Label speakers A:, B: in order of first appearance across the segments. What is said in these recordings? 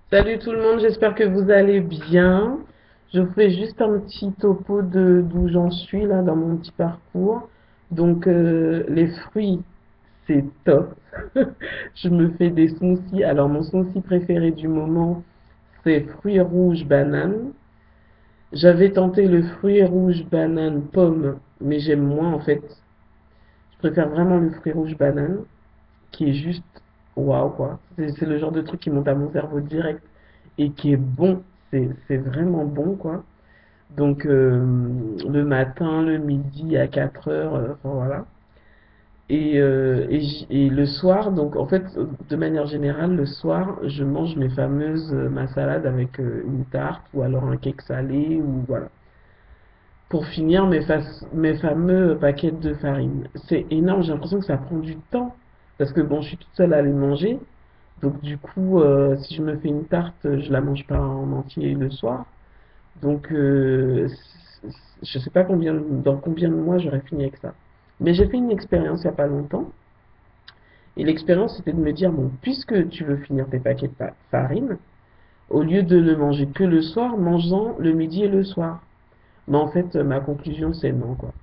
A: Salut tout le monde, j'espère que vous allez bien. Je vous fais juste un petit topo de d'où j'en suis là dans mon petit parcours. Donc les fruits, c'est top. Je me fais des smoothies. Alors mon smoothie préféré du moment, c'est fruits rouges banane. J'avais tenté le fruit rouge banane pomme, mais j'aime moins en fait. Je préfère vraiment le fruit rouge banane, qui est juste waouh quoi. C'est le genre de truc qui monte à mon cerveau direct et qui est bon. C'est vraiment bon quoi. Donc le matin, le midi à 4 heures, enfin voilà. Et le soir, donc en fait, de manière générale, le soir, je mange mes fameuses, ma salade avec une tarte ou alors un cake salé ou voilà. Pour finir, mes fameux paquets de farine. C'est énorme, j'ai l'impression que ça prend du temps. Parce que bon, je suis toute seule à les manger. Donc du coup, si je me fais une tarte, je la mange pas en entier le soir. Donc je sais pas dans combien de mois j'aurais fini avec ça. Mais j'ai fait une expérience il y a pas longtemps. Et l'expérience c'était de me dire, bon, puisque tu veux finir tes paquets de farine, au lieu de ne manger que le soir, mange-en le midi et le soir. Mais en fait, ma conclusion c'est non, quoi.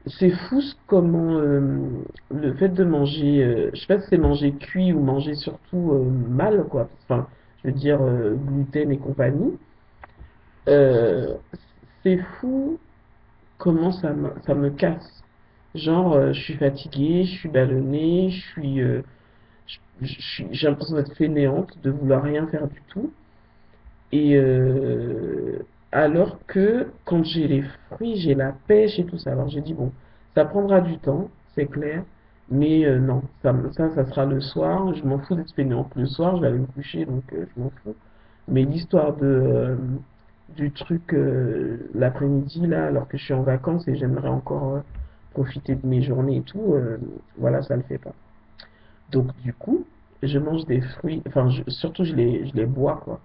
A: C'est fou comment le fait de manger, je sais pas si c'est manger cuit ou manger surtout mal, quoi. Enfin, je veux dire gluten et compagnie. Euh, c'est fou comment ça me casse. Genre, je suis fatiguée, je suis ballonnée, j'ai l'impression d'être fainéante, de vouloir rien faire du tout. Et alors que quand j'ai les fruits, j'ai la pêche et tout ça. Alors j'ai dit, bon, ça prendra du temps, c'est clair, mais non, ça sera le soir. Je m'en fous d'être fainéante le soir, je vais aller me coucher, donc je m'en fous. Mais l'histoire du truc l'après-midi, là, alors que je suis en vacances et j'aimerais encore profiter de mes journées et tout, voilà, ça le fait pas. Donc du coup, je mange des fruits, enfin surtout je les bois, quoi.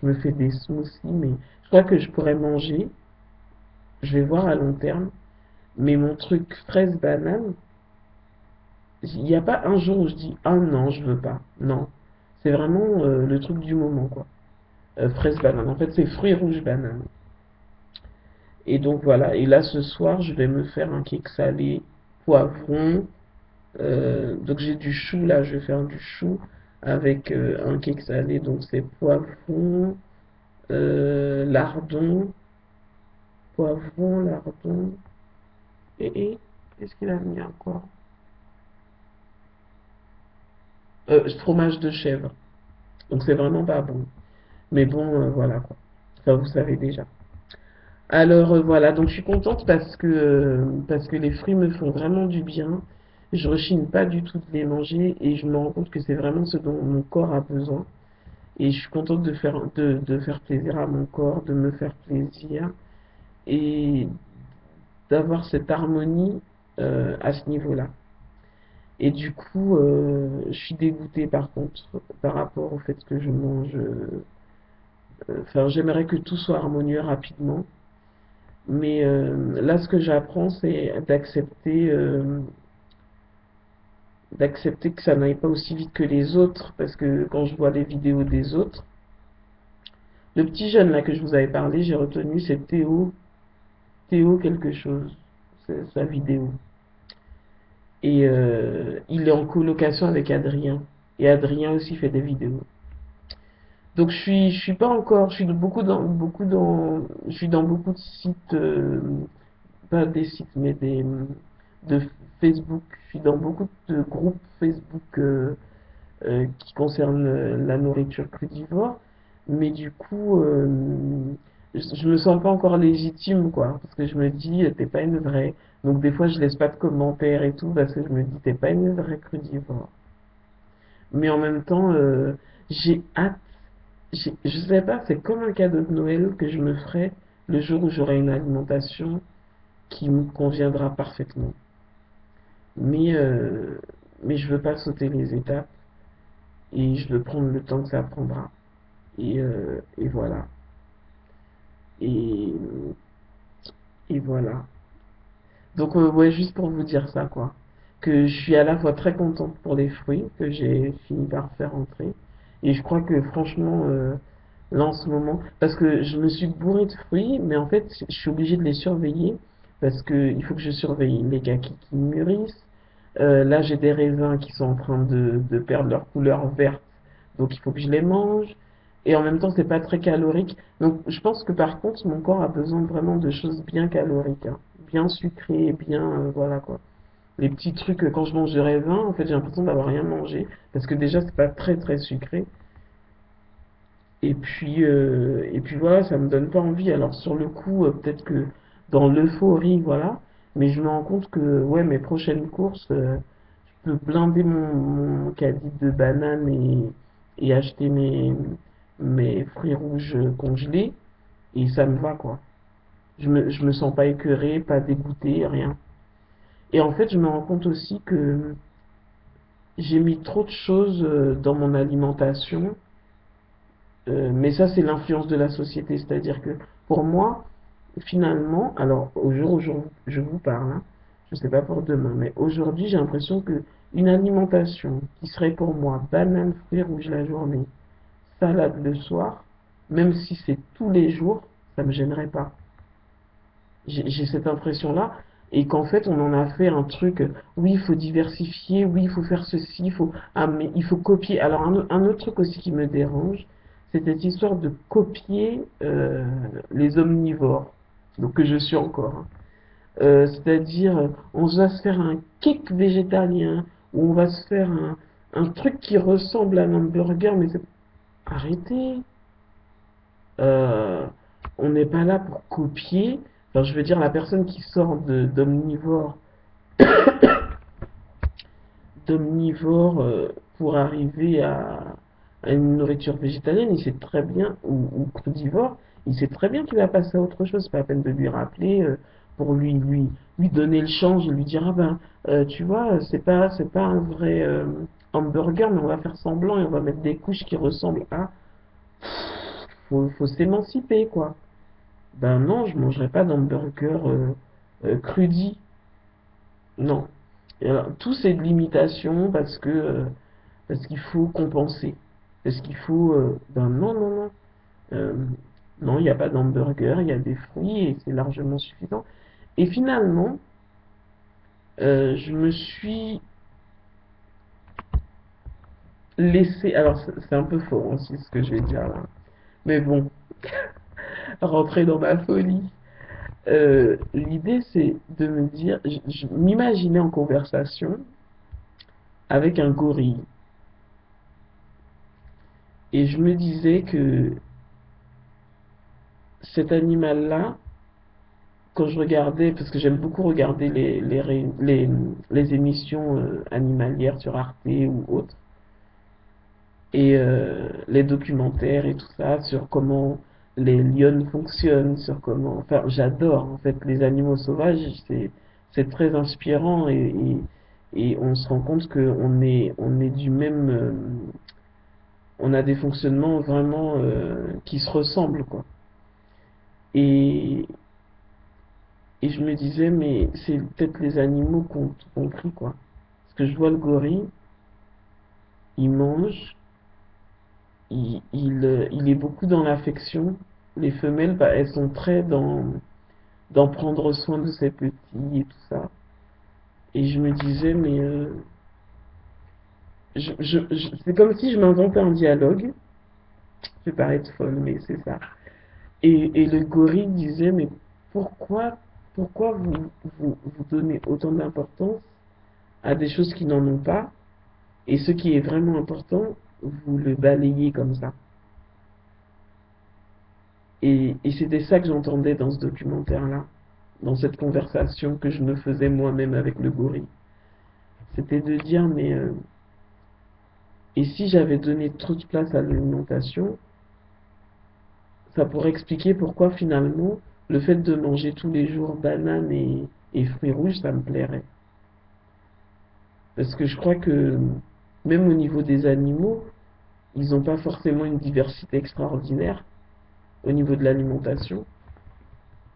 A: Je me fais des smoothies, mais je crois que je pourrais manger. Je vais voir à long terme. Mais mon truc fraise banane, il n'y a pas un jour où je dis ah non, je veux pas. Non. C'est vraiment le truc du moment, quoi. Fraise banane. En fait, c'est fruits rouges banane. Et donc voilà. Et là, ce soir, je vais me faire un cake salé, poivron. Donc j'ai du chou là, je vais faire du chou avec un cake salé. Donc c'est poivron, lardon, poivron, lardon. Et qu'est-ce qu'il a mis encore? Fromage de chèvre. Donc c'est vraiment pas bon. Mais bon, voilà quoi. Enfin, vous savez déjà. Alors voilà, donc je suis contente parce que les fruits me font vraiment du bien. Je rechigne pas du tout de les manger et je me rends compte que c'est vraiment ce dont mon corps a besoin. Et je suis contente de faire plaisir à mon corps, de me faire plaisir et d'avoir cette harmonie à ce niveau-là. Et du coup, je suis dégoûtée par contre par rapport au fait que je mange. Enfin, j'aimerais que tout soit harmonieux rapidement. Mais là, ce que j'apprends, c'est d'accepter que ça n'aille pas aussi vite que les autres. Parce que quand je vois les vidéos des autres, le petit jeune là que je vous avais parlé, j'ai retenu, c'est Théo quelque chose, c'est sa vidéo. Et il est en colocation avec Adrien. Et Adrien aussi fait des vidéos. Donc je suis pas encore, je suis je suis dans beaucoup de sites, pas des sites, mais de Facebook. Je suis dans beaucoup de groupes Facebook qui concernent la nourriture crudivore, mais du coup, je me sens pas encore légitime, quoi, parce que je me dis, t'es pas une vraie. Donc des fois, je laisse pas de commentaires et tout, parce que je me dis, t'es pas une vraie crudivore. Mais en même temps, j'ai hâte. Je sais pas, c'est comme un cadeau de Noël que je me ferai le jour où j'aurai une alimentation qui me conviendra parfaitement. Mais, euh, mais je veux pas sauter les étapes et je veux prendre le temps que ça prendra. Et voilà. Et, et voilà. Donc, ouais, juste pour vous dire ça, quoi. Que je suis à la fois très contente pour les fruits que j'ai fini par faire entrer. Et je crois que franchement, là en ce moment, parce que je me suis bourré de fruits, mais en fait, je suis obligé de les surveiller, parce que il faut que je surveille les qui mûrissent. Là, j'ai des raisins qui sont en train de perdre leur couleur verte, donc il faut que je les mange. Et en même temps, c'est pas très calorique. Donc, je pense que par contre, mon corps a besoin vraiment de choses bien caloriques, hein, bien sucrées, bien, voilà quoi. Les petits trucs, quand je mange du raisin, en fait, j'ai l'impression d'avoir rien mangé, parce que déjà, c'est pas très très sucré. Et puis voilà, ça me donne pas envie. Alors sur le coup, peut-être que dans l'euphorie, voilà, mais je me rends compte que ouais, mes prochaines courses, je peux blinder mon caddie de bananes et acheter mes fruits rouges congelés et ça me va quoi. Je me sens pas écœuré, pas dégoûté, rien. Et en fait, je me rends compte aussi que j'ai mis trop de choses dans mon alimentation. Mais ça, c'est l'influence de la société. C'est-à-dire que pour moi, finalement, alors au jour où je vous parle, hein, je ne sais pas pour demain, mais aujourd'hui, j'ai l'impression que une alimentation qui serait pour moi banane, fruits rouges la journée, salade le soir, même si c'est tous les jours, ça me gênerait pas. J'ai cette impression-là. Et qu'en fait, on en a fait un truc, oui, il faut diversifier, oui, il faut faire ceci, il faut, ah, mais il faut copier. Alors, un autre truc aussi qui me dérange, c'est cette histoire de copier les omnivores, donc que je suis encore, hein. C'est-à-dire, on va se faire un cake végétalien, ou on va se faire un truc qui ressemble à un hamburger, mais c'est... Arrêtez. Euh, on n'est pas là pour copier. Enfin, je veux dire, la personne qui sort d'omnivore pour arriver à une nourriture végétalienne, il sait très bien, ou crudivore, il sait très bien qu'il va passer à autre chose. C'est pas la peine de lui rappeler pour lui donner le change, lui dire, ah ben, tu vois, c'est pas un vrai hamburger, mais on va faire semblant et on va mettre des couches qui ressemblent à... faut s'émanciper, quoi. Ben non, je mangerai pas d'hamburger crudi. Non. Et alors, tout c'est de l'imitation parce qu'il faut compenser. Parce qu'il faut ben non non non. Euh, non, il n'y a pas d'hamburger, il y a des fruits et c'est largement suffisant. Et finalement, je me suis laissé. Alors c'est un peu fort aussi ce que je vais dire là. Mais bon, rentrer dans ma folie. L'idée, c'est de me dire, je m'imaginais en conversation avec un gorille. Et je me disais que cet animal-là, quand je regardais, parce que j'aime beaucoup regarder les émissions animalières sur Arte ou autres, et les documentaires et tout ça, sur comment les lions fonctionnent, sur comment... Enfin, j'adore, en fait, les animaux sauvages, c'est très inspirant et on se rend compte on est du même... on a des fonctionnements vraiment qui se ressemblent, quoi. Et, et je me disais, mais c'est peut-être les animaux qui ont tout compris, quoi. Parce que je vois le gorille, il mange, il est beaucoup dans l'affection. Les femelles, bah, elles sont très dans prendre soin de ses petits et tout ça. Et je me disais, mais c'est comme si je m'inventais un dialogue. Je vais paraître folle, mais c'est ça. Et le gorille disait, mais pourquoi, pourquoi vous donnez autant d'importance à des choses qui n'en ont pas, et ce qui est vraiment important, vous le balayez comme ça. Et c'était ça que j'entendais dans ce documentaire-là, dans cette conversation que je me faisais moi-même avec le gorille. C'était de dire, mais et si j'avais donné trop de place à l'alimentation, ça pourrait expliquer pourquoi finalement le fait de manger tous les jours bananes et fruits rouges, ça me plairait. Parce que je crois que même au niveau des animaux, ils n'ont pas forcément une diversité extraordinaire au niveau de l'alimentation.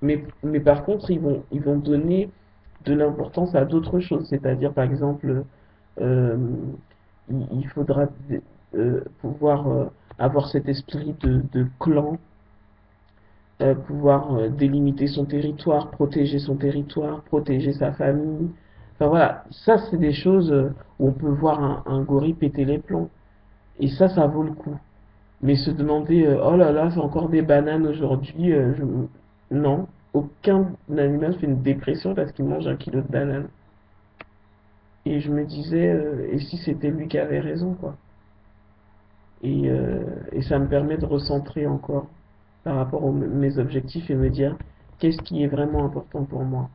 A: Mais par contre, ils vont donner de l'importance à d'autres choses. C'est-à-dire, par exemple, euh, il faudra pouvoir avoir cet esprit de clan, pouvoir délimiter son territoire, protéger sa famille. Enfin voilà, ça c'est des choses où on peut voir un gorille péter les plombs. Et ça vaut le coup. Mais se demander, oh là là, c'est encore des bananes aujourd'hui, non, aucun animal fait une dépression parce qu'il mange 1 kilo de bananes. Et je me disais, et si c'était lui qui avait raison, quoi. Et ça me permet de recentrer encore par rapport à mes objectifs et me dire, qu'est-ce qui est vraiment important pour moi.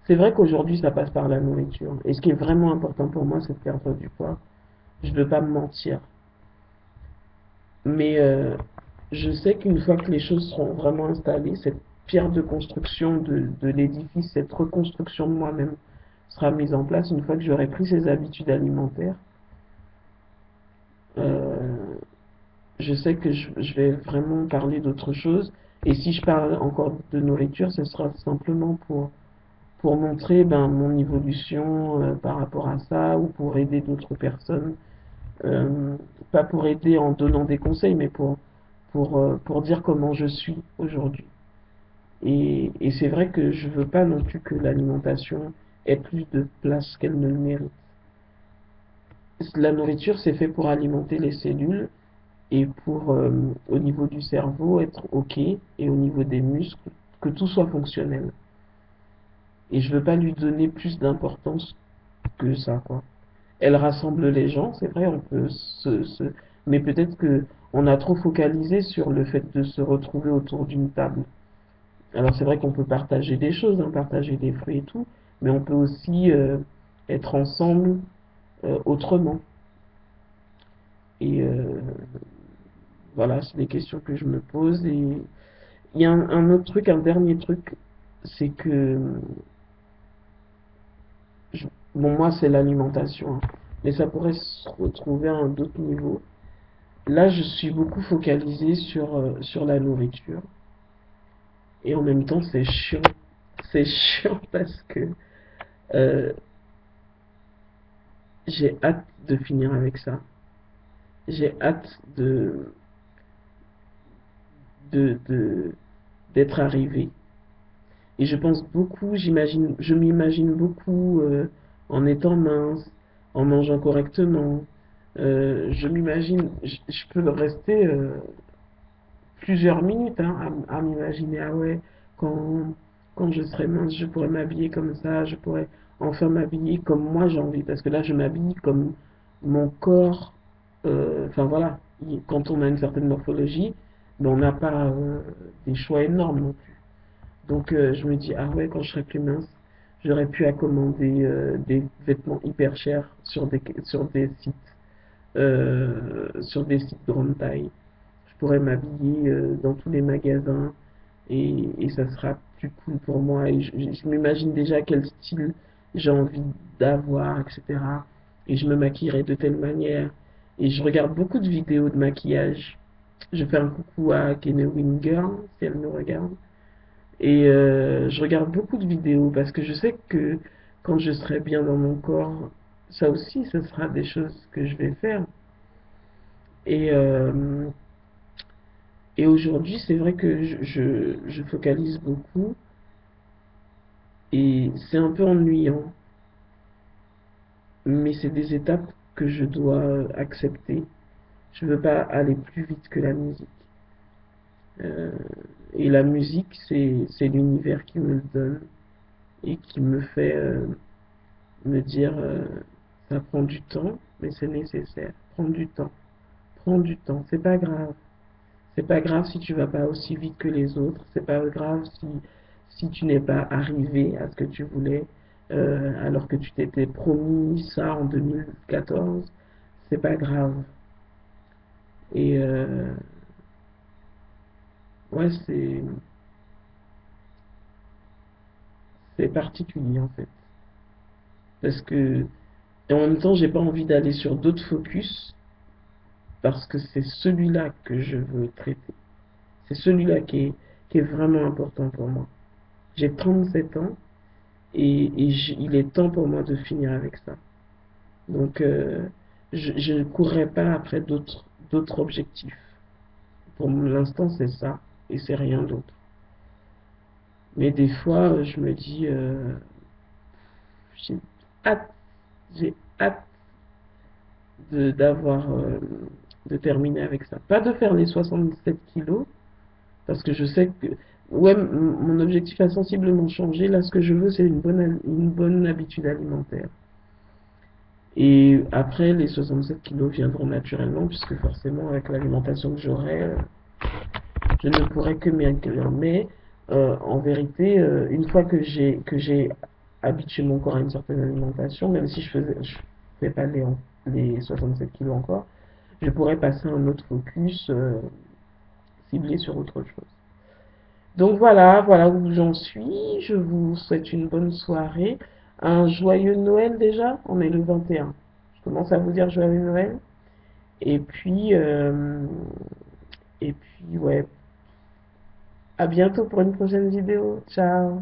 A: C'est vrai qu'aujourd'hui, ça passe par la nourriture. Et ce qui est vraiment important pour moi, c'est de perdre du poids. Je ne veux pas me mentir. Mais je sais qu'une fois que les choses seront vraiment installées, cette pierre de construction de l'édifice, cette reconstruction de moi-même sera mise en place une fois que j'aurai pris ces habitudes alimentaires. Euh, je sais que je vais vraiment parler d'autre chose. Et si je parle encore de nourriture, ce sera simplement pour montrer ben, mon évolution par rapport à ça ou pour aider d'autres personnes. Euh, Pas pour aider en donnant des conseils, mais pour dire comment je suis aujourd'hui. Et c'est vrai que je veux pas non plus que l'alimentation ait plus de place qu'elle ne le mérite. La nourriture, c'est fait pour alimenter les cellules et pour, au niveau du cerveau, être OK et au niveau des muscles, que tout soit fonctionnel. Et je veux pas lui donner plus d'importance que ça, quoi. Elle rassemble les gens, c'est vrai, on peut mais peut-être que on a trop focalisé sur le fait de se retrouver autour d'une table. Alors c'est vrai qu'on peut partager des choses, hein, partager des fruits et tout, mais on peut aussi être ensemble autrement. Et voilà, c'est des questions que je me pose. Et il y a un autre truc, un dernier truc, c'est que, je- bon, moi c'est l'alimentation, hein, mais ça pourrait se retrouver à un autre niveau. Là, je suis beaucoup focalisé sur la nourriture. Et en même temps, c'est chiant. C'est chiant parce que euh, j'ai hâte de finir avec ça. J'ai hâte de, d'être arrivé. Et je pense beaucoup, je m'imagine beaucoup en étant mince, en mangeant correctement. Je m'imagine, je peux rester plusieurs minutes hein, à m'imaginer, ah ouais, quand, quand je serai mince, je pourrais m'habiller comme ça, je pourrais enfin m'habiller comme moi j'ai envie, parce que là, je m'habille comme mon corps, enfin voilà, quand on a une certaine morphologie, mais on n'a pas des choix énormes non plus. Donc je me dis, ah ouais, quand je serai plus mince, j'aurais pu à commander des vêtements hyper chers sur des sites grande taille. Je pourrais m'habiller dans tous les magasins et ça sera plus cool pour moi. Et je m'imagine déjà quel style j'ai envie d'avoir, etc. Et je me maquillerai de telle manière. Et je regarde beaucoup de vidéos de maquillage. Je fais un coucou à Kenewin Girl, si elle me regarde. Et je regarde beaucoup de vidéos parce que je sais que quand je serai bien dans mon corps, ça aussi, ce sera des choses que je vais faire. Et, euh, et aujourd'hui, c'est vrai que je focalise beaucoup et c'est un peu ennuyant, mais c'est des étapes que je dois accepter. Je veux pas aller plus vite que la musique. Euh, et la musique, c'est l'univers qui me le donne et qui me fait me dire ça prend du temps, mais c'est nécessaire. Prends du temps. Prends du temps. C'est pas grave. C'est pas grave si tu vas pas aussi vite que les autres. C'est pas grave si tu n'es pas arrivé à ce que tu voulais alors que tu t'étais promis ça en 2014. C'est pas grave. Et ouais, c'est particulier en fait. Parce que et en même temps, j'ai pas envie d'aller sur d'autres focus parce que c'est celui-là que je veux traiter. C'est celui-là qui est vraiment important pour moi. J'ai 37 ans et il est temps pour moi de finir avec ça. Donc, je ne courrais pas après d'autres objectifs. Pour l'instant, c'est ça, et c'est rien d'autre. Mais des fois, je me dis, j'ai hâte, j'ai hâte d'avoir, de terminer avec ça. Pas de faire les 77 kilos, parce que je sais que, ouais, mon objectif a sensiblement changé. Là, ce que je veux, c'est une bonne habitude alimentaire. Et après, les 67 kilos viendront naturellement, puisque forcément, avec l'alimentation que j'aurai, je ne pourrais que m'y inclure. Mais en vérité, une fois que j'ai habitué mon corps à une certaine alimentation, même si je fais pas les 67 kilos encore, je pourrais passer un autre focus ciblé sur autre chose. Donc voilà, voilà où j'en suis. Je vous souhaite une bonne soirée. Un joyeux Noël déjà. On est le 21. Je commence à vous dire joyeux Noël. Et puis, ouais, à bientôt pour une prochaine vidéo. Ciao.